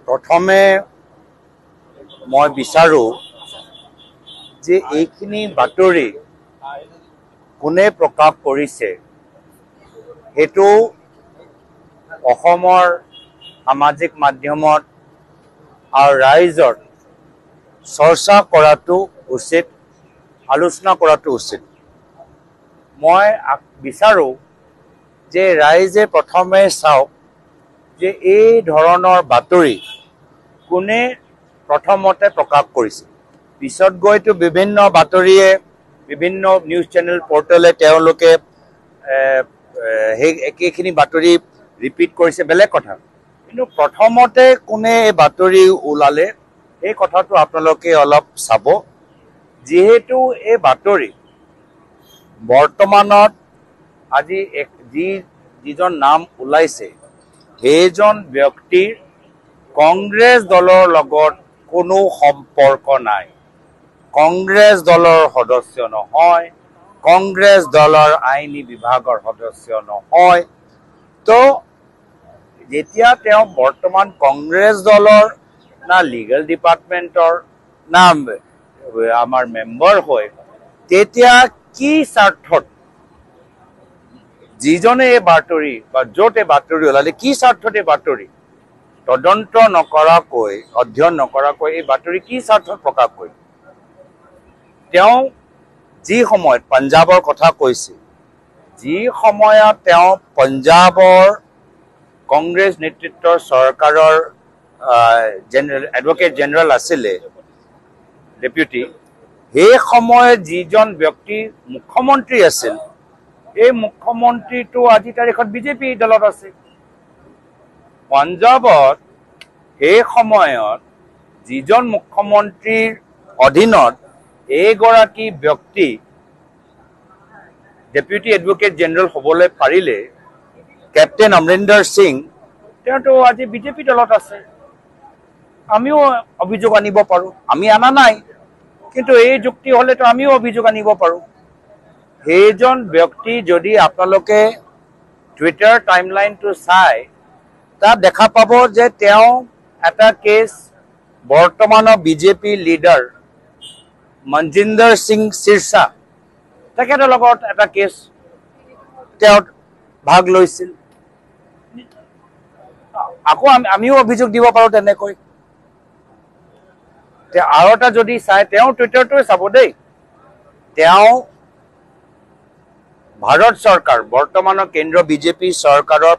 প্ৰথমে মই বিচাৰো যে এইখিনি বাতৰি কোনে প্ৰকাশ কৰিছে হেতু অসমৰ সামাজিক মাধ্যমত আৰু ৰাইজৰ চৰ্চা কৰাটো উচিত, আলোচনা কৰাটো উচিত। মই বিচাৰো যে ৰাইজে প্ৰথমে চাওক যে এই ধৰণৰ বাতৰি কোনে প্ৰথমতে প্ৰকাশ কৰিছে। পিছত গৈতো বিভিন্ন বাতৰিয়ে বিভিন্ন নিউজ চেনেল পৰ্টেলে তেওঁলোকে সেই একেখিনি বাতৰি ৰিপিট কৰিছে, বেলেগ কথা। কিন্তু প্ৰথমতে কোনে এই বাতৰি ওলালে এই কথাটো আপোনালোকে অলপ চাব। যিহেতু এই বাতৰি বৰ্তমানত আজি যিজন নাম ওলাইছে সেইজন ব্যক্তিৰ কংগ্ৰেছ দলৰ লগত কোনো সম্পৰ্ক নাই, কংগ্ৰেছ দলৰ সদস্য নহয়, কংগ্ৰেছ দলৰ আইনী বিভাগৰ সদস্য নহয়। তো যেতিয়া তেওঁ বৰ্তমান কংগ্ৰেছ দলৰ না লিগেল ডিপাৰ্টমেণ্টৰ না আমাৰ মেম্বাৰ হয়, তেতিয়া কি স্বাৰ্থত যিজনে এই বাতৰি বা য'ত এই বাতৰি ওলালে কি স্বাৰ্থত এই বাতৰি তদন্ত নকৰাকৈ, অধ্যয়ন নকৰাকৈ এই বাতৰি কি স্বাৰ্থত প্ৰকাশ কৰিল? তেওঁ যি সময়ত পঞ্জাৱৰ কথা কৈছে, যি সময়ত তেওঁ পঞ্জাৱৰ কংগ্ৰেছ নেতৃত্বৰ চৰকাৰৰ এডভোকেট জেনেৰেল আছিলে ডেপুটি, সেই সময়ত যিজন ব্যক্তি মুখ্যমন্ত্ৰী আছিল এই মুখ্যমন্ত্ৰীটো আজি তাৰিখত বিজেপি দলত আছে। পঞ্জাৱত সেই সময়ত যিজন মুখ্যমন্ত্ৰীৰ অধীনত এইগৰাকী ব্যক্তি ডেপুটি এডভোকেট জেনেৰেল হ'বলৈ পাৰিলে, কেপ্টেইন অমৰিন্দৰ সিং, তেওঁতো আজি বিজেপি দলত আছে। আমিও অভিযোগ আনিব পাৰোঁ, আমি অনা নাই, কিন্তু এই যুক্তি হ'লেতো আমিও অভিযোগ আনিব পাৰোঁ। সেইজন ব্যক্তি যদি আপোনালোকে টুইটাৰ টাইমলাইনটো চাই তাত দেখা পাব যে তেওঁ এটা কেছ বৰ্তমানৰ বিজেপি লিডাৰ মনজিন্দৰ সিং সিৰসা তেখেতৰ লগত এটা কেছ তেওঁ ভাগ লৈছিল। আকৌ আমিও অভিযোগ দিব পাৰোঁ তেনেকৈ। আৰু এটা যদি চাই তেওঁ টুইটাৰটোৱে চাব দেই, তেওঁ ভাৰত চৰকাৰ বৰ্তমানৰ কেন্দ্ৰীয় বিজেপি চৰকাৰৰ